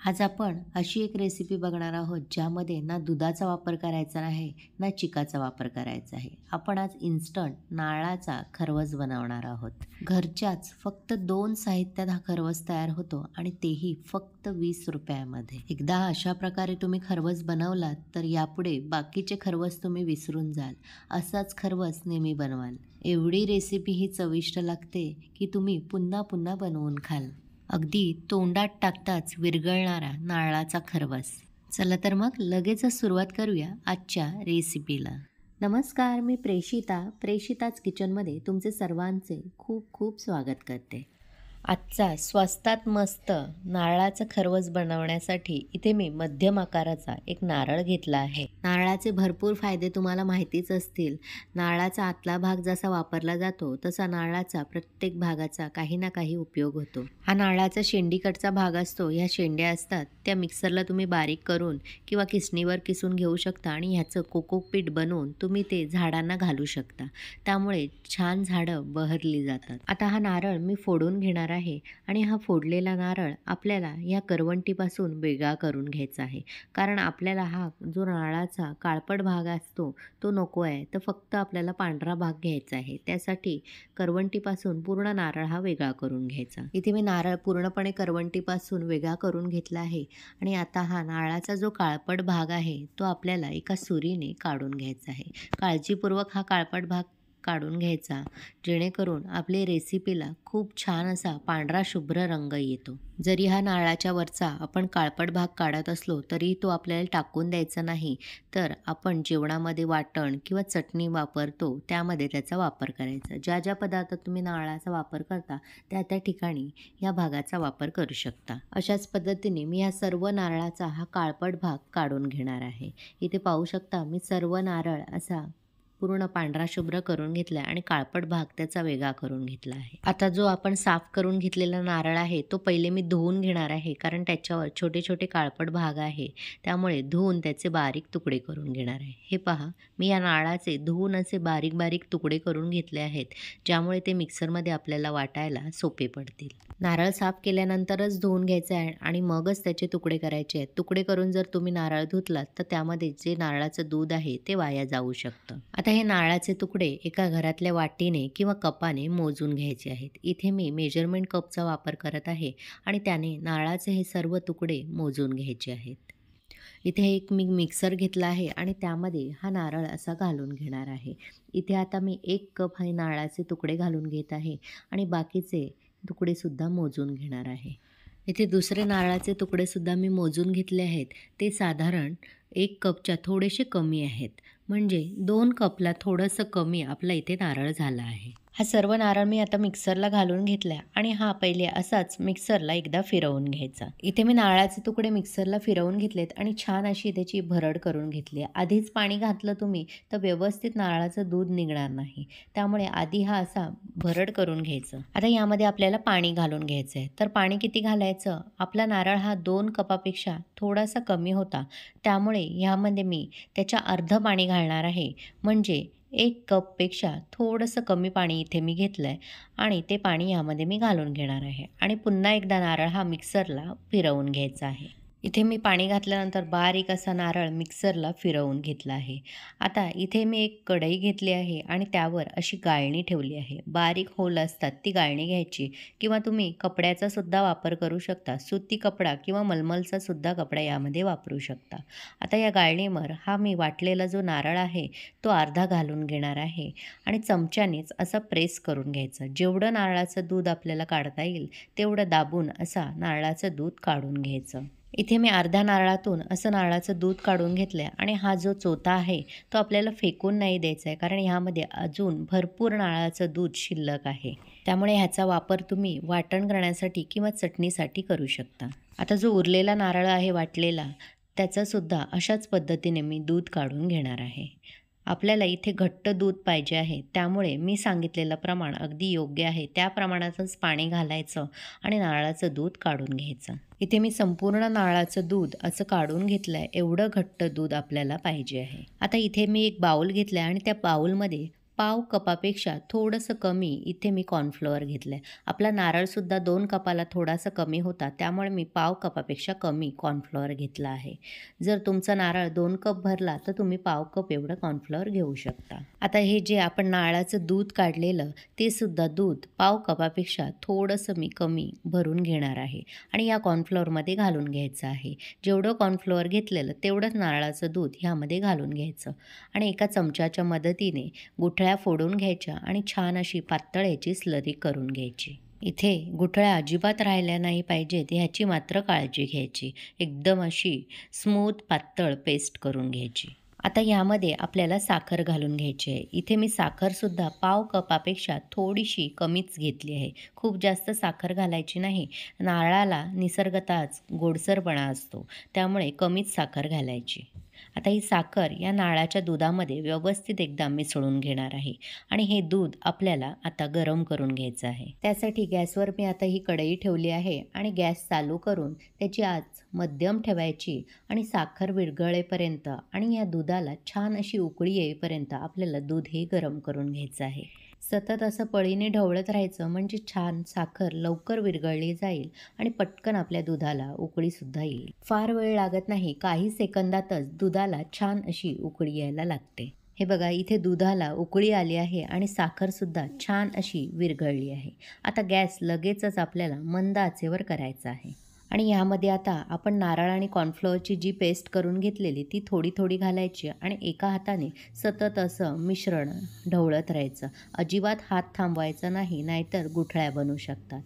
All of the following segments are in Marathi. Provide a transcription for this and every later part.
आज आपण अशी एक रेसिपी बघणार आहोत ज्यामध्ये ना दुधाचा वापर करायचा आहे ना चिकाचा वापर करायचा आहे. आपण आज इन्स्टंट नारळाचा खरवस बनवणार आहोत. घरच्याच फक्त 2 साहित्यात हा खरवस तयार होतो आणि तेही फक्त 20 रुपयामध्ये. एकदा अशा प्रकारे तुम्ही खरवस बनवलात तर यापुढे बाकीचे खरवस तुम्ही विसरून जाल. असाच खरवस नेहमी बनवाल. एवढी रेसिपी ही चविष्ट लागते की तुम्ही पुन्हा पुन्हा बनवून खाल. अगदी तोंडात टाकताच विरघळणारा नारळाचा खरवस. चला तर मग लगेचच सुरुवात करूया आजच्या रेसिपीला. नमस्कार, मी प्रेषिताच किचनमध्ये तुमचे सर्वांचे खूप खूप स्वागत करते. आजचा स्वस्तात मस्त नारळाचं खरवस बनवण्यासाठी इथे मी मध्यम आकाराचा एक नारळ घेतला आहे. नारळाचे भरपूर फायदे तुम्हाला माहितीच असतील. नारळाचा आतला भाग जसा वापरला जातो तसा नारळाचा प्रत्येक भागाचा काही ना काही उपयोग होतो. हा नारळाचा शेंडीकडचा भाग असतो. ह्या शेंड्या असतात त्या मिक्सरला तुम्ही बारीक करून किंवा किसणीवर किसून घेऊ शकता आणि ह्याचं कोकोपीट बनवून तुम्ही ते झाडांना घालू शकता. त्यामुळे छान झाडं बहरली जातात. आता हा नारळ मी फोडून घेणार आहे आणि हा फोडलेला नारळ आपल्याला या करवंटीपासून वेगळा करून घ्यायचा आहे. कारण आपल्याला हा जो नारळाचा काळपट भाग असतो तो नको आहे, तर फक्त आपल्याला पांढरा भाग घ्यायचा आहे. त्यासाठी करवंटीपासून पूर्ण नारळ हा वेगळा करून घ्यायचा. इथे मी नारळ पूर्णपणे करवंटीपासून वेगळा करून घेतला आहे आणि आता हा नारळाचा जो काळपट भाग आहे तो आपल्याला एका सुरीने काढून घ्यायचा आहे. काळजीपूर्वक हा काळपट भाग काढून घ्यायचा, जेणेकरून आपल्या रेसिपीला खूप छान असा पांढरा शुभ्र रंग येतो. जरी हा नारळाच्या वरचा आपण काळपट भाग काढत असलो तरी तो आपल्याला टाकून द्यायचा नाही, तर आपण जेवणामध्ये वाटण किंवा चटणी वापरतो त्यामध्ये त्याचा वापर करायचा. ज्या ज्या पदार्थात तुम्ही नारळाचा वापर करता त्या त्या ठिकाणी या भागाचा वापर करू शकता. अशाच पद्धतीने मी या सर्व नारळाचा हा काळपट भाग काढून घेणार आहे. इथे पाहू शकता मी सर्व नारळ असा पूर्ण पांढरा शुभ्र करून घेतला आणि काळपट भाग त्याचा वेगळा करून घेतला आहे. आता जो आपण साफ करून घेतलेला नारळ आहे तो पहिले मी धुवून घेणार आहे, कारण त्याच्यावर छोटे छोटे काळपट भाग आहे. त्यामुळे धुवून त्याचे बारीक तुकडे करून घेणार आहे. हे पहा, मी या नारळाचे धुवून असे बारीक बारीक तुकडे करून घेतले आहेत, ज्यामुळे ते मिक्सरमध्ये आपल्याला वाटायला सोपे पडतील. नारळ साफ केल्यानंतरच धुवून घ्यायचे आहे आणि मगच त्याचे तुकडे करायचे आहेत. तुकडे करून जर तुम्ही नारळ धुतलात तर त्यामध्ये जे नारळाचं दूध आहे ते वाया जाऊ शकतं. आता हे नारळाचे तुकडे एका घरातल्या वाटीने किंवा कपाने मोजून घ्यायचे आहेत. इथे मी मेजरमेंट कपचा वापर करत आहे आणि त्याने नारळाचे हे सर्व तुकडे मोजून घ्यायचे आहेत. इथे एक मी मिक्सर घेतला आहे आणि त्यामध्ये हा नारळ असा घालून घेणार आहे. इथे आता मी 1 कप हे नारळाचे तुकडे घालून घेत आहे आणि बाकीचे तुकडेसुद्धा मोजून घेणार आहे. इथे दुसरे नारळाचे तुकडेसुद्धा मी मोजून घेतले आहेत. ते साधारण 1 कपच्या थोडेसे कमी आहेत. म्हणजे 2 कपला थोडंसं कमी आपला इथे नारळ झाला आहे. हा सर्व नारळ मी आता मिक्सरला घालून घेतला आणि हा पहिले असाच मिक्सरला एकदा फिरवून घ्यायचा. इथे मी नारळाचे तुकडे मिक्सरला फिरवून घेतलेत आणि छान अशी त्याची भरड करून घेतली. आधीच पाणी घातलं तुम्ही तर व्यवस्थित नारळाचं दूध निघणार नाही. त्यामुळे आधी हा असा भरड करून घ्यायचं. आता यामध्ये आपल्याला पाणी घालून घ्यायचं आहे. तर पाणी किती घालायचं? आपला नारळ हा 2 कपापेक्षा थोडासा कमी होता. त्यामुळे ह्यामध्ये मी त्याच्या अर्ध पाणी घालणार आहे. म्हणजे 1 कपपेक्षा थोडंसं कमी पाणी इथे मी घेतलं आहे आणि ते पाणी यामध्ये मी घालून घेणार आहे आणि पुन्हा एकदा नारळ हा मिक्सरला फिरवून घ्यायचा आहे. इथे मी पाणी घातल्यानंतर बारीक असा नारळ मिक्सरला फिरवून घेतला आहे. आता इथे मी एक कढई घेतली आहे आणि त्यावर अशी गाळणी ठेवली आहे. बारीक होल असतात ती गाळणी घ्यायची किंवा तुम्ही कपड्याचा सुद्धा वापर करू शकता. सुती कपडा किंवा मलमलचा सुद्धा कपडा यामध्ये वापरू शकता. आता या गाळणीवर हा मी वाटलेला जो नारळ आहे तो अर्धा घालून घेणार आहे आणि चमच्यानेच असा प्रेस करून घ्यायचं. जेवढं नारळाचं दूध आपल्याला काढता येईल तेवढं दाबून असा नारळाचं दूध काढून घ्यायचं. इथे मी अर्ध्या नारळातून असं नारळाचं दूध काढून घेतलं आहे आणि हा जो चोथा आहे तो आपल्याला फेकून नाही द्यायचा आहे, कारण ह्यामध्ये अजून भरपूर नारळाचं दूध शिल्लक आहे. त्यामुळे ह्याचा वापर तुम्ही वाटण करण्यासाठी किंवा चटणीसाठी करू शकता. आता जो उरलेला नारळ आहे वाटलेला त्याचंसुद्धा अशाच पद्धतीने मी दूध काढून घेणार आहे. आपल्याला इथे घट्ट दूध पाहिजे आहे, त्यामुळे मी सांगितलेलं प्रमाण अगदी योग्य आहे. त्या प्रमाणातच पाणी घालायचं आणि नारळाचं दूध काढून घ्यायचं. इथे मी संपूर्ण नारळाचं दूध असं काढून घेतलं आहे. एवढं घट्ट दूध आपल्याला पाहिजे आहे. आता इथे मी एक बाऊल घेतला आहे आणि त्या बाऊलमध्ये पाव कपापेक्षा थोडंसं कमी इथे मी कॉर्नफ्लोअर घेतलं आहे. आपला नारळसुद्धा 2 कपाला थोडासा कमी होता, त्यामुळे मी पाव कपापेक्षा कमी कॉर्नफ्लोअर घेतला आहे. जर तुमचा नारळ 2 कप भरला तर तुम्ही पाव कप एवढं कॉर्नफ्लोअर घेऊ शकता. आता हे जे आपण नारळाचं दूध काढलेलं ते सुद्धा दूध पाव कपापेक्षा थोडंसं मी कमी भरून घेणार आहे आणि या कॉर्नफ्लोअरमध्ये घालून घ्यायचं आहे. जेवढं कॉर्नफ्लोअर घेतलेलं तेवढंच नारळाचं दूध ह्यामध्ये घालून घ्यायचं आणि एका चमच्याच्या मदतीने गुठळ्या फोडून घ्यायच्या आणि छान अशी पातळ याची स्लरी करून घ्यायची. इथे गुठळ्या अजिबात राहिल्या नाही पाहिजेत ह्याची मात्र काळजी घ्यायची. एकदम अशी स्मूथ पातळ पेस्ट करून घ्यायची. आता यामध्ये आपल्याला साखर घालून घ्यायची आहे. इथे मी साखरसुद्धा पाव कपापेक्षा थोडीशी कमीच घेतली आहे. खूप जास्त साखर घालायची नाही. नारळाला निसर्गतःच गोडसरपणा असतो, त्यामुळे कमीच साखर घालायची. आता ही साखर या नारळाच्या दुधामध्ये व्यवस्थित एकदा मिसळून घेणार आहे आणि हे दूध आपल्याला आता गरम करून घ्यायचं आहे. त्यासाठी गॅसवर मी आता ही कढई ठेवली आहे आणि गॅस चालू करून त्याची आच मध्यम ठेवायची आणि साखर विरघळेपर्यंत आणि या दुधाला छान अशी उकळी येईपर्यंत आपल्याला दूध हे गरम करून घ्यायचं आहे. सतत असं पळीने ढवळत राहायचं म्हणजे छान साखर लवकर विरघळली जाईल आणि पटकन आपल्या दुधाला उकळीसुद्धा येईल. फार वेळ लागत नाही, काही सेकंदातच दुधाला छान अशी उकळी यायला लागते. हे बघा इथे दुधाला उकळी आली आहे आणि साखरसुद्धा छान अशी विरघळली आहे. आता गॅस लगेचच आपल्याला मंद आचेवर करायचा आहे आणि यामध्ये आता आपण नारळ आणि कॉर्नफ्लोअरची जी पेस्ट करून घेतलेली ती थोडी थोडी घालायची आणि एका हाताने सतत असं मिश्रण ढवळत राहायचं. अजिबात हात थांबवायचा नाही, नाहीतर गुठळ्या बनू शकतात.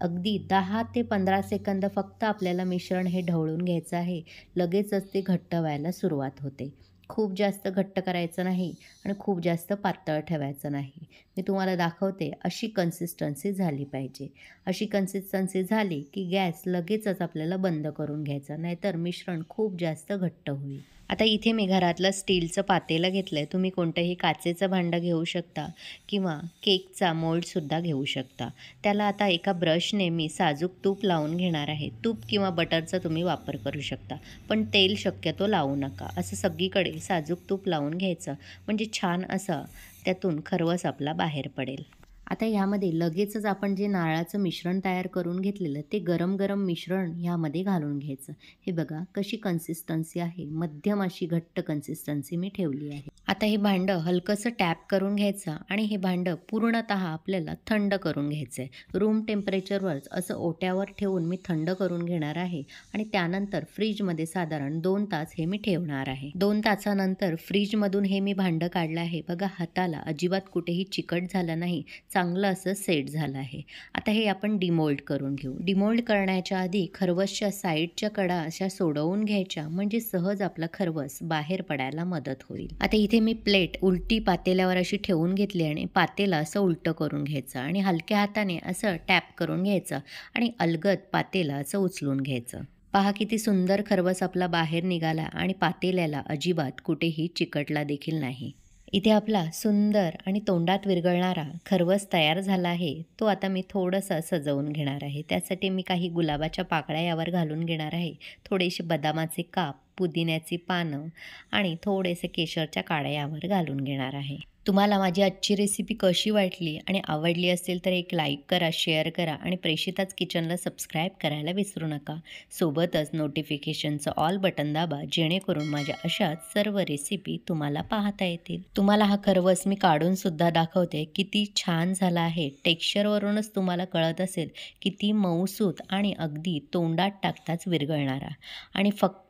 अगदी 10 ते 15 सेकंद फक्त आपल्याला मिश्रण हे ढवळून घ्यायचं आहे. लगेचच ते घट्ट व्हायला सुरुवात होते. खूप जास्त घट्ट करायचं नाही आणि खूप जास्त पातळ ठेवायचं नाही. मी तुम्हाला दाखवते अशी कन्सिस्टन्सी झाली पाहिजे. अशी कन्सिस्टन्सी झाली की गॅस लगेचच आपल्याला बंद करून घ्यायचा, नाहीतर मिश्रण खूप जास्त घट्ट होईल. आता इथे मी घरातलं स्टीलचं पातेलं घेतलं आहे. तुम्ही कोणतंही काचेचं भांडं घेऊ शकता किंवा केकचा मोल्डसुद्धा घेऊ शकता. त्याला आता एका ब्रशने मी साजूक तूप लावून घेणार आहे. तूप किंवा बटरचा तुम्ही वापर करू शकता, पण तेल शक्यतो लावू नका. असं सगळीकडे साजूक तूप लावून घ्यायचं म्हणजे छान असं त्यातून खरवस आपला बाहेर पडेल. आता ह्यामध्ये लगेचच आपण जे नारळाचं मिश्रण तयार करून घेतलेलं ते गरम गरम मिश्रण ह्यामध्ये घालून घ्यायचं. हे बघा कशी कन्सिस्टन्सी आहे, मध्यम अशी घट्ट कन्सिस्टन्सी मी ठेवली आहे. आता हे भांडं हलकंसं टॅप करून घ्यायचं आणि हे भांडं पूर्णतः आपल्याला थंड करून घ्यायचं आहे. रूम टेम्परेचरवरच असं ओट्यावर ठेवून मी थंड करून घेणार आहे आणि त्यानंतर फ्रीजमध्ये साधारण 2 तास हे मी ठेवणार आहे. 2 तासानंतर फ्रीजमधून हे मी भांडं काढलं आहे. बघा हाताला अजिबात कुठेही चिकट झालं नाही, चांगलं असं सेट झालं आहे. आता हे आपण डिमोल्ड करून घेऊ. डिमोल्ड करण्याच्या आधी खरवसच्या साईडच्या कडा अशा सोडवून घ्यायच्या म्हणजे सहज आपला खरवस बाहेर पडायला मदत होईल. आता इथे मी प्लेट उलटी पातेल्यावर अशी ठेवून घेतली आणि पातेला असं उलटं करून घ्यायचं आणि हलक्या हाताने असं टॅप करून घ्यायचं आणि अलगद पातेला असं उचलून घ्यायचं. पहा किती सुंदर खरवस आपला बाहेर निघाला आणि पातेल्याला अजिबात कुठेही चिकटला देखील नाही. इथे आपला सुंदर आणि तोंडात विरघळणारा खरवस तयार झाला आहे. तो आता मी थोडंसं सजवून घेणार आहे. त्यासाठी मी काही गुलाबाच्या पाकळ्या यावर घालून घेणार आहे. थोडेसे बदामाचे काप, पुदिन्याची पानं आणि थोडेसे केशरच्या काड्या यावर घालून घेणार आहे. तुम्हाला माझी आजची रेसिपी कशी वाटली आणि आवडली असेल तर एक लाईक करा, शेअर करा आणि प्रेषिताच किचनला सबस्क्राईब करायला विसरू नका. सोबतच नोटिफिकेशनचं ऑल बटन दाबा जेणेकरून माझ्या अशाच सर्व रेसिपी तुम्हाला पाहता येतील. तुम्हाला हा खरवस मी काढून सुद्धा दाखवते. किती छान झाला आहे. टेक्स्चरवरूनच तुम्हाला कळत असेल किती मऊसूत आणि अगदी तोंडात टाकताच विरघळणारा आणि फक्त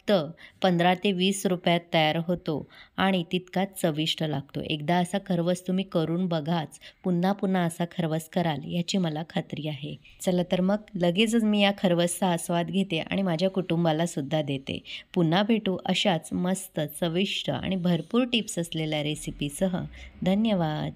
15 ते 20 रुपयात तयार होतो आणि तितकाच चविष्ट लागतो. एकदा असा खरवस तुम्ही करून बघाच, पुन्हा पुन्हा असा खरवस कराल याची मला खात्री आहे. चला तर मग लगेचच मी या खरवसचा आस्वाद घेते आणि माझ्या कुटुंबाला सुद्धा देते. पुन्हा भेटू अशाच मस्त चविष्ट आणि भरपूर टिप्स असलेल्या रेसिपीसह. धन्यवाद.